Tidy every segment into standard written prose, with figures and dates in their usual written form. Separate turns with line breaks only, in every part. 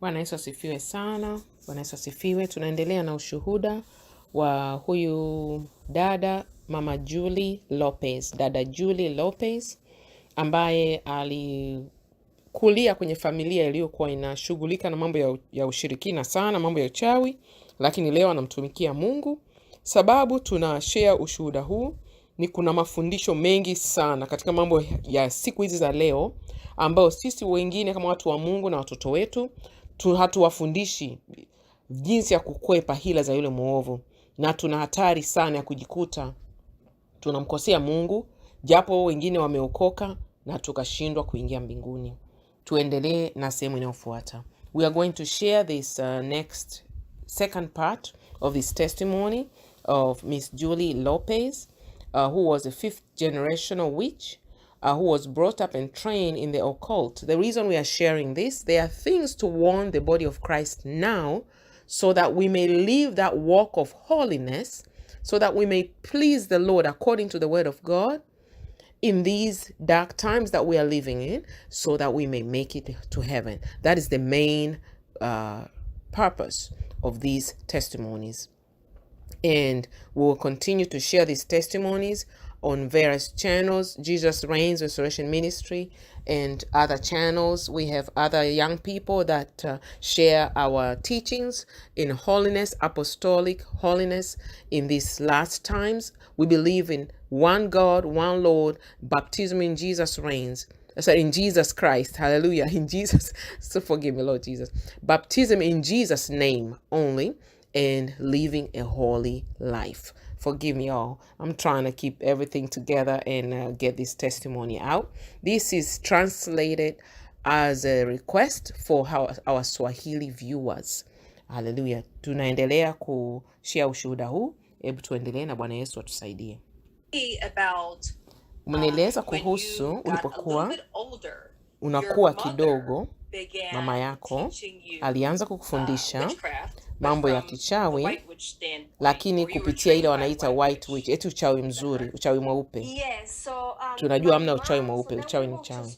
Bwana Yesu asifiwe sana. Bwana Yesu asifiwe. Tunaendelea na ushuhuda wa huyu dada Mama Julie Lopez. Dada Julie Lopez ambaye alikulia kwenye familia iliyokuwa inashughulika na mambo ya ushirikina sana, mambo ya uchawi, lakini leo anamtumikia Mungu. Sababu tunashare ushuhuda huu ni kuna mafundisho mengi sana katika mambo ya siku hizi za leo ambao sisi wengine kama watu wa Mungu na watoto wetu hatuwafundishi jinsi ya kukwepa hila za yule muovu, na tuna hatari sana ya kujikuta tunamkosea Mungu japo wengine wameokoka na tukashindwa kuingia mbinguni. Tuendelee na sehemu inayofuata. We are going to share this second part of this testimony of Miss Julie Lopez, who was a 5th generational witch, who was brought up and trained in the occult. The reason we are sharing this, there are things to warn the body of Christ now so that we may live that walk of holiness, so that we may please the Lord according to the word of God in these dark times that we are living in, so that we may make it to heaven. That is the main purpose of these testimonies. And we will continue to share these testimonies on various channels, Jesus Reigns Restoration Ministry, and other channels. We have other young people that share our teachings in holiness, apostolic holiness in these last times. We believe in one God, one Lord, baptism in Jesus Reigns. Sorry, in Jesus Christ. Hallelujah. In Jesus. So forgive me, Lord Jesus. Baptism in Jesus' name only, and living a holy life. Forgive me all. I'm trying to keep everything together and get this testimony out. This is translated as a request for our Swahili viewers. Hallelujah. Tunaendelea kushare ushuhuda huu. Hebu tuendelee na Bwana Yesu atusaidie. Umenieleza kuhusu ulipokuwa unakuwa kidogo, mama yako alianza kukufundisha mambo ya kichawi, lakini kupitia ile wanaita white witch, eti uchawi mzuri, uchawi mweupe. Tunajua hamna uchawi mweupe, uchawi ni uchawi.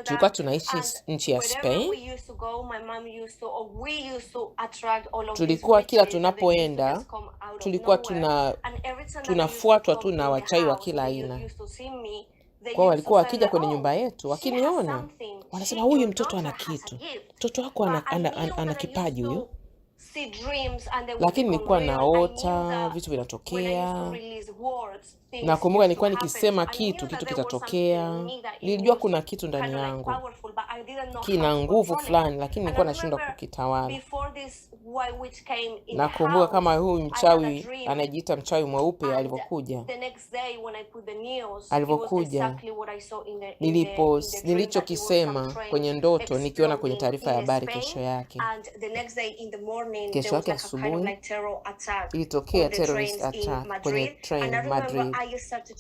Tulikuwa tunaishi nchi ya Spain. Tulikuwa kila tunapoenda, tulikuwa tunafuatwa tu na wachawi wa kila aina. Kwa walikuwa wakija kwenye nyumba yetu, wakiniona wanasema huyu mtoto ana kitu. Mtoto wako ana kipaji huyu. Lakini nilikuwa naota vitu vinatokea. Nakumbuka nilikuwa nikisema kitu kitatokea. Nilijua kuna kitu ndani yangu kina nguvu fulani, lakini nilikuwa nashindwa kukitawala. Nakumbuka kama huyu mchawi anajiita mchawi mweupe alivyokuja, nilichokisema kwenye ndoto nikiona kwenye taarifa ya habari kesho yake. Kesho yake asubuhi ilitokea terrorist attack kwenye train Madrid.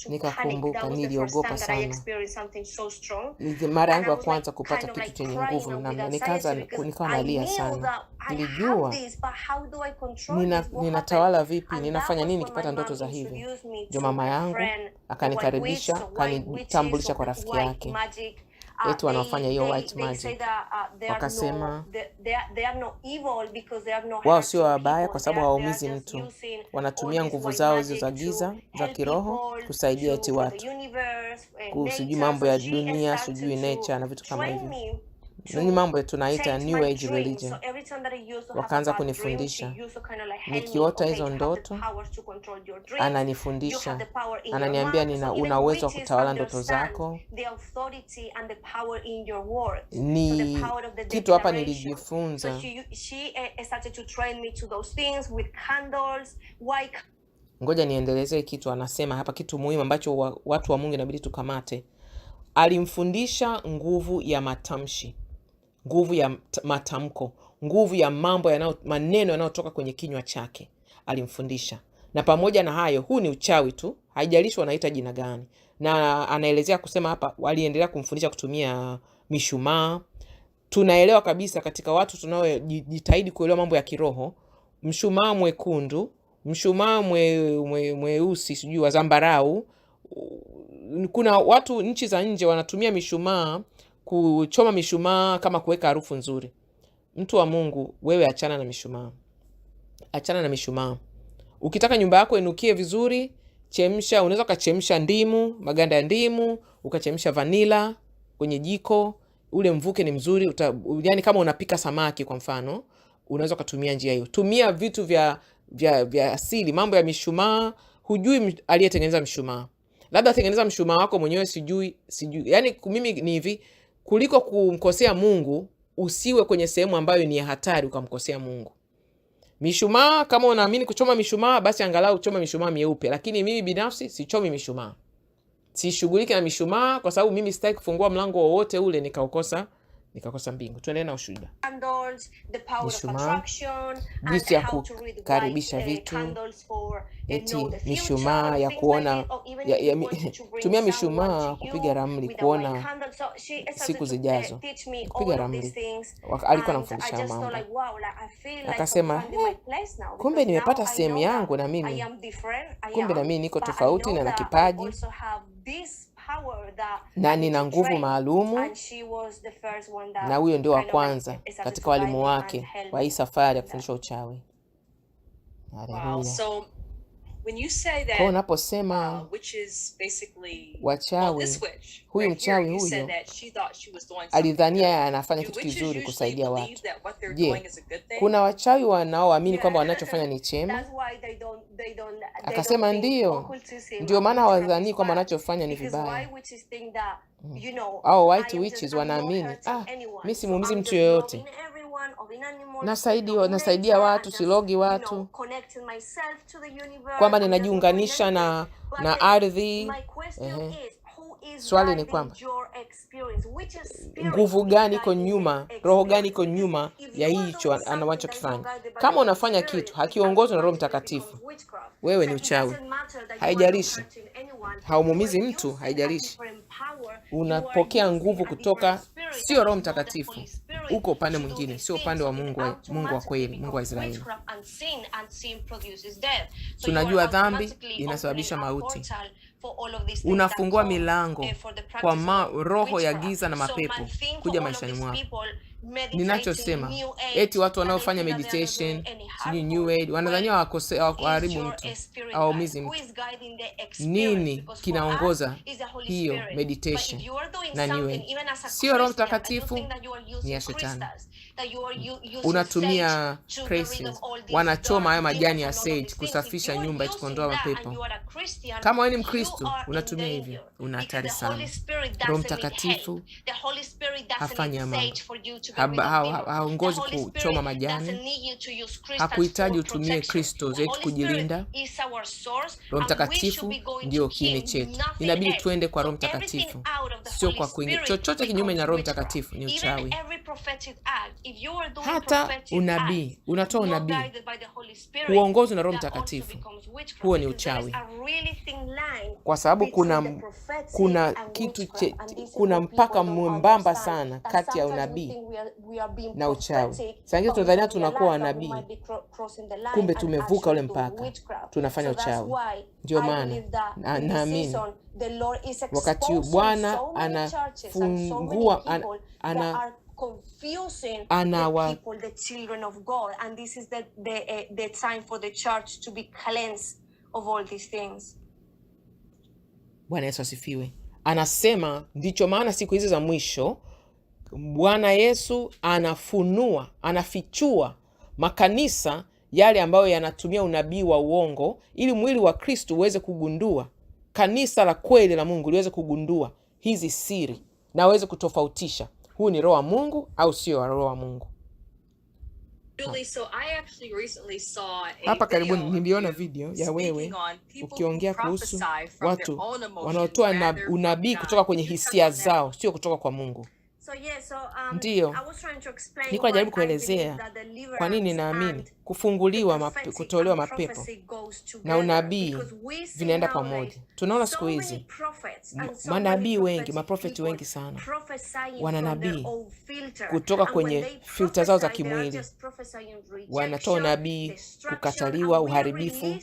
Nikakumbuka, niliogopa sana. Mara yangu ya kwanza kupata kitu chenye nguvu namna, nikawa nalia sana. Nilijua ninatawala vipi, ninafanya nini nikipata ndoto za hivi. Ndio mama yangu akanikaribisha, akanitambulisha kwa rafiki yake. Eti wanafanya hiyo white magic. Wakasema wao sio wabaya kwa sababu hawaumizi mtu. Wanatumia nguvu zao hizo za giza, za kiroho kusaidia eti watu. Kusijui mambo ya dunia, sijui nature na vitu kama hivyo. Ni mambo tunaita new age religion. Wakaanza kunifundisha. Nikiota hizo ndoto, ananifundisha. Ananiambia una uwezo wa kutawala ndoto zako. Ni kitu hapa nilijifunza. Ngoja niendeleze kitu anasema hapa, kitu muhimu ambacho watu wa Mungu inabidi tukamate. Alimfundisha nguvu ya matamshi, nguvu ya matamko, nguvu ya maneno yanayotoka kwenye kinywa chake. Alimfundisha. Na pamoja na hayo, huu ni uchawi tu, haijalishi wanaita jina gani. Na anaelezea kusema hapa waliendelea kumfundisha kutumia mishumaa. Tunaelewa kabisa katika watu tunaojitahidi kuelewa mambo ya kiroho, mshumaa mwekundu, mshumaa mweusi, sijui wa zambarau. Kuna watu nchi za nje wanatumia mishumaa, kuchoma mishumaa kama kuweka harufu nzuri. mtu wa Mungu, wewe achana na mishumaa. Achana na mishumaa. Ukitaka nyumba yako inukie vizuri, chemsha, unaweza ukachemsha ndimu, maganda ya ndimu, ukachemsha vanilla kwenye jiko, ule mvuke ni mzuri. Yani kama unapika samaki kwa mfano, unaweza kutumia njia hiyo. Tumia vitu vya asili, mambo ya mishumaa, hujui aliyetengeneza mishumaa. Labda tengeneza mshumaa wako mwenyewe, sijui. Yani mimi ni hivi, kuliko kumkosea Mungu, usiwe kwenye sehemu ambayo ni hatari ukamkosea Mungu. Mishumaa, kama unaamini kuchoma mishumaa, basi angalau uchome mishumaa mieupe. Lakini mimi binafsi sichomi mishumaa. Sishughuliki na mishumaa kwa sababu mimi sitaki kufungua mlango wowote ule nikakosa mbingu. Tuendelee na ushuhuda. Mishumaa, jinsi ya kukaribisha vitu. Eti mishumaa ya kuona tumia mishumaa kupiga ramli kuona siku zijazo. Kupiga ramli. Alikuwa anamfundisha mambo. Akasema, kumbe nimepata sehemu yangu na mimi. Kumbe na mimi niko tofauti na kipaji. Na nina nguvu maalumu. Na huyo ndio wa kwanza katika walimu wake wa hii safari ya kufundisha uchawi. Haleluya. Kwa unaposema wachawi, huyu mchawi huyo alidhania anafanya kitu kizuri kusaidia watu. Je, kuna wachawi wanaoamini kwamba wanachofanya ni chema? Akasema ndio maana hawadhani kwamba wanachofanya ni vibaya. Au white witches wanaamini, mimi simuumizi mtu yoyote. Nasaidia watu, silogi watu. Kwamba ninajiunganisha na ardhi. Swali ni kwamba nguvu gani iko nyuma, roho gani iko nyuma ya hicho anachokifanya? Kama unafanya kitu hakiongozwa na Roho Mtakatifu, wewe ni uchawi. Haijalishi. Haumumizi mtu, haijalishi. Unapokea nguvu kutoka sio Roho Mtakatifu. Uko upande mwingine, sio upande wa Mungu wa kweli, Mungu wa Israeli. Tunajua dhambi inasababisha mauti. Unafungua milango kwa roho ya giza na mapepo kuja maishani mwako. Ninachosema, eti watu wanaofanya meditation, new age, wanadhania hawaharibu mtu, hawaumizi mtu. Nini kinaongoza hiyo meditation na new age? Sio Roho Mtakatifu, ni ya shetani. Unatumia crystals, wanachoma haya majani ya sage kusafisha nyumba ili kuondoa mapepo. Kama wewe ni Mkristo, unatumia hivyo, una hatari sana. Roho Mtakatifu hafanya mambo. Haongozi kuchoma majani. Hakuhitaji utumie crystals eti kujilinda. Roho Mtakatifu ndio kiini chetu. Inabidi tuende kwa Roho Mtakatifu, sio kwa kuingia. Chochote kinyume na Roho Mtakatifu ni uchawi. Hata unabii, unatoa unabii uongozwe na Roho Mtakatifu, huo ni uchawi. Kwa sababu kuna kitu kuna mpaka mwembamba sana kati ya unabii na uchawi. Sasa tunadhania tunakuwa wanabii, kumbe tumevuka ule mpaka, tunafanya uchawi. Ndio maana naamini wakati Bwana anafungua
confusing people, the children of God, and this is the time for the church to be cleansed of all these things.
Bwana Yesu asifiwe. Anasema ndicho maana siku hizi za mwisho Bwana Yesu anafichua makanisa yale ambayo yanatumia unabii wa uongo ili mwili wa Kristo uweze kugundua, kanisa la kweli la Mungu liweze kugundua hizi siri na uweze kutofautisha huu ni roho wa Mungu au sio roho wa Mungu. Hapa karibuni niliona video ya wewe ukiongea kuhusu watu wanaotoa unabii kutoka kwenye hisia zao, sio kutoka kwa Mungu. Ndiyo, niko najaribu kuelezea kwa nini naamini kufunguliwa, kutolewa mapepo na unabii vinaenda pamoja. Tunaona siku hizi manabii wengi, maprofeti wengi sana wananabii kutoka kwenye filter zao za kimwili. Wanatoa unabii kukataliwa, uharibifu.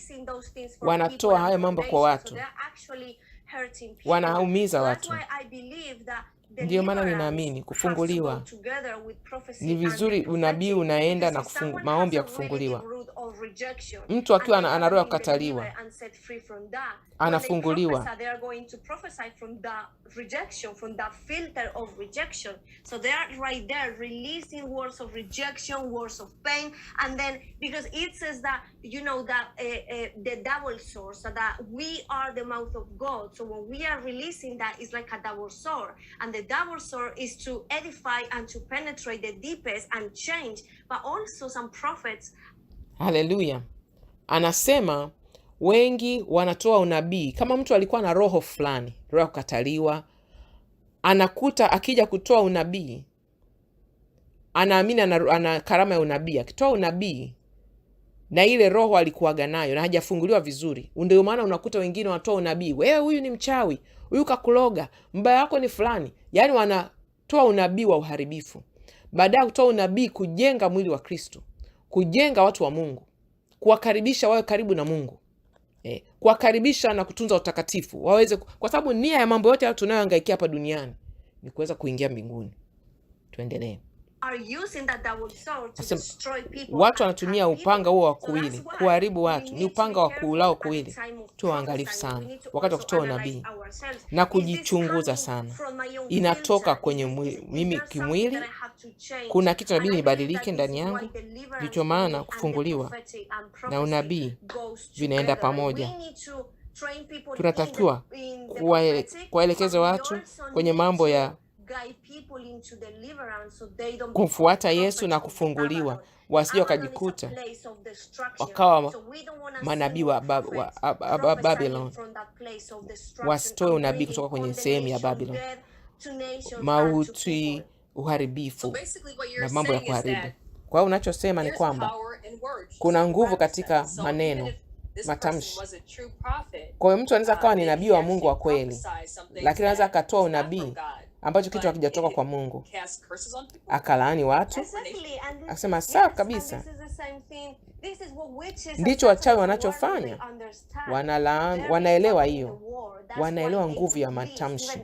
Wanatoa haya mambo kwa watu, wanaumiza watu. Ndiyo maana ninaamini kufunguliwa ni vizuri. Unabii unaenda na maombi ya kufunguliwa. Mtu akiwa ana roho ya kukataliwa anafunguliwa.
So they are right there releasing words of rejection, words of pain, and then because it says that that the double sword, so that we are the mouth of God. So when we are releasing that, it's like a double sword, and the double sword is to edify and to penetrate the deepest and change. But also some prophets,
haleluya, anasema wengi wanatoa unabii. Kama mtu alikuwa na roho fulani, roho ya kukataliwa, anakuta akija kutoa unabii, anaamini ana karama ya unabii. Akitoa unabii na ile roho alikuwaga nayo na hajafunguliwa vizuri, ndio maana unakuta wengine wanatoa unabii, wewe huyu ni mchawi, huyu kakuloga, mbaya wako ni fulani. Yani wanatoa unabii wa uharibifu, baadaye kutoa unabii kujenga mwili wa Kristo, kujenga watu wa Mungu, kuwakaribisha wawe karibu na Mungu, kuwakaribisha na kutunza utakatifu waweze, kwa sababu nia ya mambo yote tunayohangaikia hapa duniani ni kuweza kuingia mbinguni. Tuendelee. Watu wanatumia upanga huo wa kuwili kuharibu watu. Ni upanga wa kuulao kuwili. Tuwe waangalifu sana wakati wa kutoa unabii na kujichunguza sana. Inatoka kwenye mimi kimwili, kuna kitu inabidi nibadilike ndani yangu. Ndicho maana kufunguliwa na unabii vinaenda pamoja. Tunatakiwa kuwaelekeza watu kwenye mambo ya kumfuata Yesu na kufunguliwa, wasije wakajikuta wakawa manabii wa Babylon. Wasitoe unabii kutoka kwenye sehemu ya Babylon, mauti, uharibifu na mambo ya kuharibu. Kwa hiyo unachosema ni kwamba kuna nguvu katika maneno, matamshi. Kwa hiyo mtu anaweza kawa ni nabii wa Mungu wa kweli, lakini anaweza akatoa unabii ambacho kitu hakijatoka kwa Mungu, akalaani watu, akasema sawa kabisa. Ndicho wachawi wanachofanya. Wanaelewa hiyo, wanaelewa nguvu ya matamshi.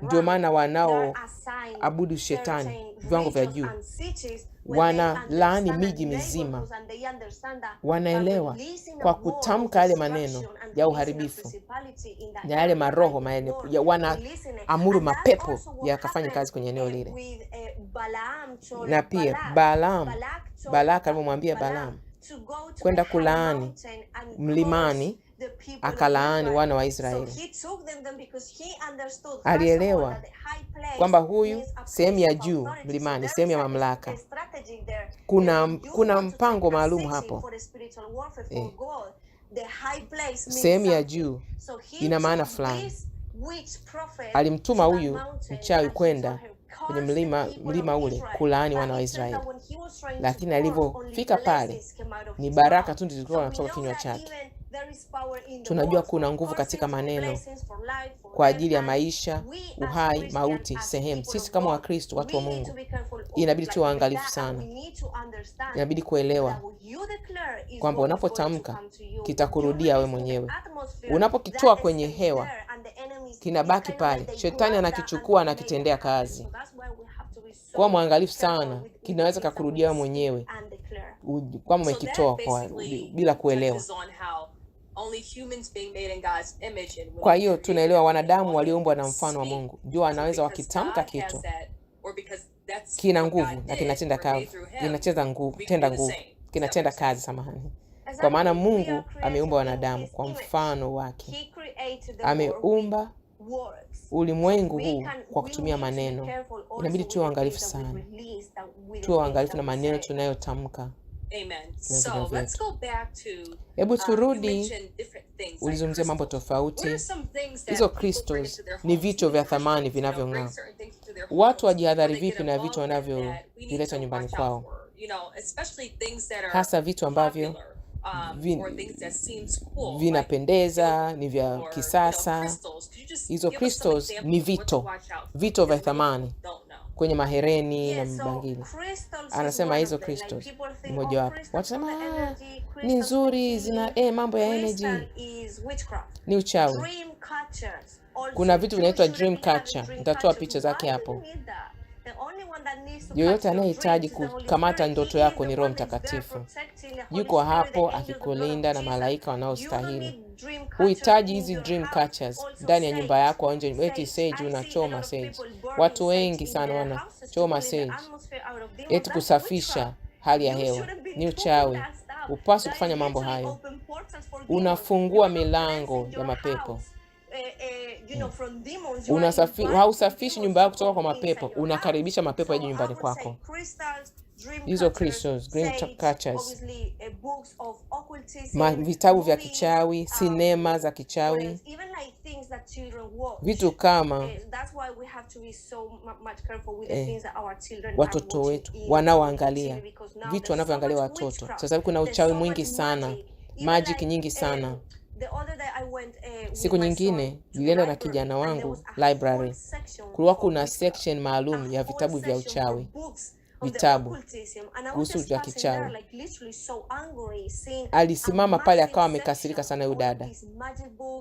Ndio maana wanaoabudu shetani viwango vya juu wanalaani miji mizima. Wanaelewa kwa kutamka yale maneno ya uharibifu na yale maroho wanaamuru mapepo yakafanya kazi kwenye eneo lile. Na pia Balaka alimwambia Balaam kwenda kulaani mlimani, akalaani wana wa Israeli. Alielewa kwamba huyu sehemu ya juu mlimani, sehemu ya mamlaka, kuna mpango maalum hapo. Sehemu ya juu ina maana fulani. Alimtuma huyu mchawi kwenda kwenye mlima ule kulaani wana wa Israeli, lakini alivyofika pale ni baraka tu zilikuwa zinatoka kinywa chake. Tunajua kuna nguvu katika maneno kwa ajili ya maisha, uhai, mauti, sehemu. Sisi kama Wakristo, watu wa Mungu, inabidi tuwe waangalifu sana. Inabidi kuelewa kwamba unapotamka kitakurudia we mwenyewe. Unapokitoa kwenye hewa kinabaki pale, shetani anakichukua na kitendea kazi. Kwa mwangalifu sana, kinaweza kukurudia we mwenyewe kama umekitoa bila kuelewa. Kwa hiyo tunaelewa wanadamu waliumbwa na mfano wa Mungu, ndio wanaweza wakitamka kitu kina nguvu na kinatenda kazi, kinatenda kazi, samahani. Kwa maana Mungu ameumba wanadamu kwa mfano wake. Ameumba ulimwengu huu kwa kutumia maneno. Inabidi tuwe waangalifu sana. Tuwe waangalifu na maneno tunayotamka.
So let's go back to,
hebu turudi, ulizungumzia mambo tofauti. Hizo crystals ni vitu vya thamani vinavyong'aa. Watu wajihadhari vipi na vitu wanavyovileta nyumbani kwao, hasa vitu ambavyo vinapendeza, ni vya kisasa. Hizo crystals ni vito vya thamani kwenye mahereni na mbangili. Anasema hizo crystals ni moja wapo. Watasema ni nzuri, zina mambo ya energy. Ni uchawi. Kuna vitu vinaitwa dream catcher. Nitatoa picha zake hapo. Yoyote anayehitaji kukamata ndoto yako ni Roho Mtakatifu. Yuko hapo akikulinda na malaika wanaostahili. Huhitaji hizi dream catchers ndani ya nyumba yako nje. Eti sage, unachoma sage. Watu wengi sana wanachoma sage. Eti kusafisha hali ya hewa. Ni uchawi. Upaswi kufanya mambo hayo. Unafungua milango ya mapepo. Hausafishi nyumba yako kutoka kwa mapepo. Unakaribisha mapepo yaje nyumbani kwako. Hizo crystals, green catchers, vitabu vya kichawi, sinema za kichawi, vitu kama watoto wetu wanaoangalia, vitu wanavyoangalia watoto. Sasa kuna uchawi mwingi sana, magic nyingi sana. Siku nyingine nilienda na kijana wangu library. Kulikuwa kuna section maalum ya vitabu vya uchawi. Vitabu kuhusu vya kichawi. Alisimama pale akawa amekasirika sana yule dada.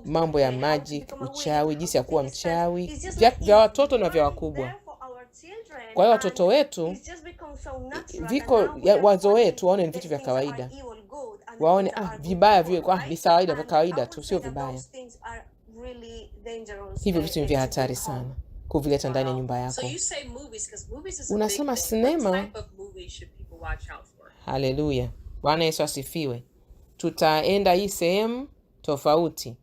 Mambo ya magic, uchawi, jinsi ya kuwa mchawi, vya watoto na vya wakubwa. Kwa hiyo watoto wetu wazo wetu waone ni vitu vya kawaida. Waone vibaya viwe ni kawaida, vya kawaida tu, sio vibaya. Hivyo vitu ni vya hatari sana kuvileta ndani ya nyumba yako. Unasema sinema. Haleluya. Bwana Yesu asifiwe. Tutaenda hii sehemu tofauti.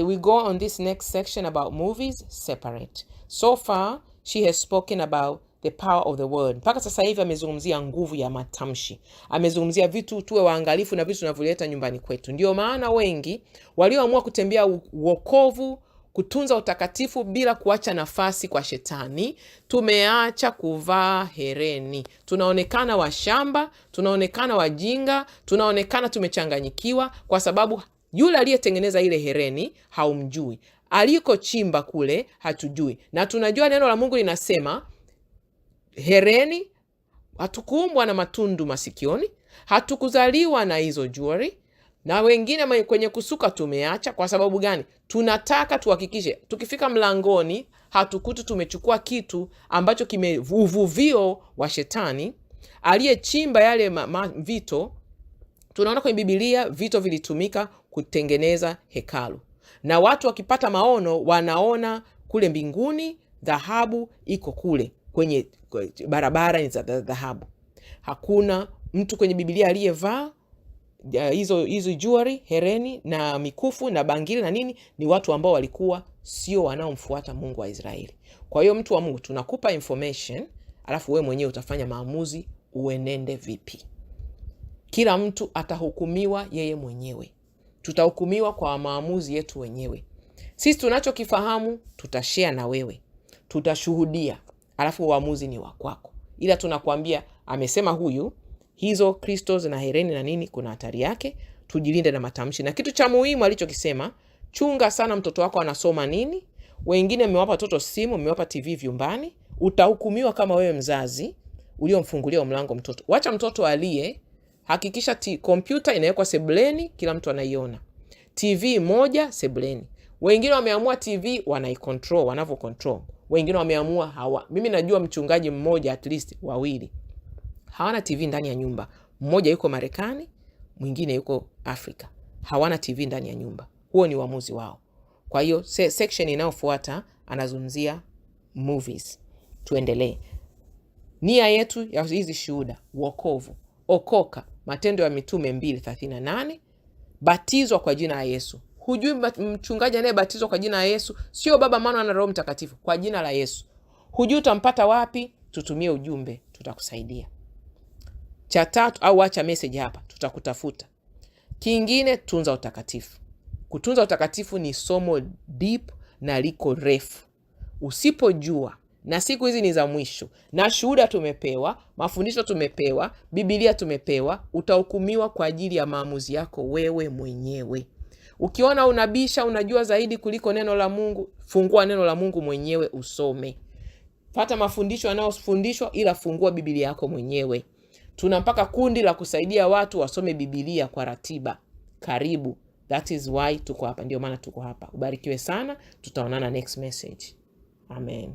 We go on this next section about movies separate. So far she has spoken about the power of the word. Mpaka sasa hivi amezungumzia nguvu ya matamshi. Amezungumzia vitu tuwe waangalifu na vitu tunavyoleta nyumbani kwetu. Ndio maana wengi walioamua kutembea wokovu, kutunza utakatifu bila kuacha nafasi kwa shetani, tumeacha kuvaa hereni. Tunaonekana washamba, tunaonekana wajinga, tunaonekana tumechanganyikiwa kwa sababu yule aliyetengeneza ile hereni haumjui. Aliko chimba kule hatujui. Na tunajua neno la Mungu linasema hereni, hatukuumbwa na matundu masikioni, hatukuzaliwa na hizo jewelry. Na wengine kwenye kusuka tumeacha. Kwa sababu gani? Tunataka tuhakikishe tukifika mlangoni hatukutu tumechukua kitu ambacho uvuvio wa shetani aliyechimba yale vito. Tunaona kwenye Biblia vito vilitumika kutengeneza hekalu, na watu wakipata maono wanaona kule mbinguni dhahabu iko kule kwenye barabara ni za dhahabu. Hakuna mtu kwenye Biblia aliyevaa hizo jewelry, hereni na mikufu na bangili na nini. Ni watu ambao walikuwa sio wanaomfuata Mungu wa Israeli. Kwa hiyo mtu wa Mungu, tunakupa information, alafu wewe mwenyewe utafanya maamuzi uenende vipi. Kila mtu atahukumiwa yeye mwenyewe. Tutahukumiwa kwa maamuzi yetu wenyewe. Sisi tunachokifahamu tutashare na wewe. Tutashuhudia, alafu uamuzi ni wa kwako. Ila tunakuambia amesema huyu, hizo crystals na hereni na nini kuna hatari yake, tujilinde na matamshi. Na kitu cha muhimu alichokisema, chunga sana mtoto wako anasoma nini. Wengine mmewapa watoto simu, mmewapa TV vyumbani, utahukumiwa kama wewe mzazi uliomfungulia mlango mtoto. Wacha mtoto alie, hakikisha kompyuta inawekwa sebuleni, kila mtu anaiona. TV moja sebuleni. Wengine wameamua TV wanaicontrol, wanavyo control. Wengine wameamua mimi najua mchungaji mmoja at least wawili hawana TV ndani ya nyumba. Mmoja yuko Marekani, mwingine yuko Afrika. Hawana TV ndani ya nyumba. Huo ni uamuzi wao. Kwa hiyo section inayofuata anazungumzia movies. Tuendelee. Nia yetu ya hizi shuhuda, wokovu, okoka, Matendo ya Mitume 2:38, batizwa kwa jina la Yesu. Hujui mchungaji anayebatizwa kwa jina la Yesu? Sio Baba, Mwana na Roho Mtakatifu, kwa jina la Yesu. Hujui utampata wapi? Tutumie ujumbe, tutakusaidia. Cha tatu, au acha message hapa, tutakutafuta. Kingine, tunza utakatifu. Kutunza utakatifu ni somo deep na liko refu. Usipojua, na siku hizi ni za mwisho, na shuhuda tumepewa, mafundisho tumepewa, Biblia tumepewa, utahukumiwa kwa ajili ya maamuzi yako wewe mwenyewe. Ukiona unabisha, unajua zaidi kuliko neno la Mungu, fungua neno la Mungu mwenyewe usome. Pata mafundisho yanayofundishwa, ila fungua Biblia yako mwenyewe. Tuna mpaka kundi la kusaidia watu wasome Biblia kwa ratiba. Karibu That is why tuko hapa, ndio maana tuko hapa. Ubarikiwe sana, tutaonana next message. Amen.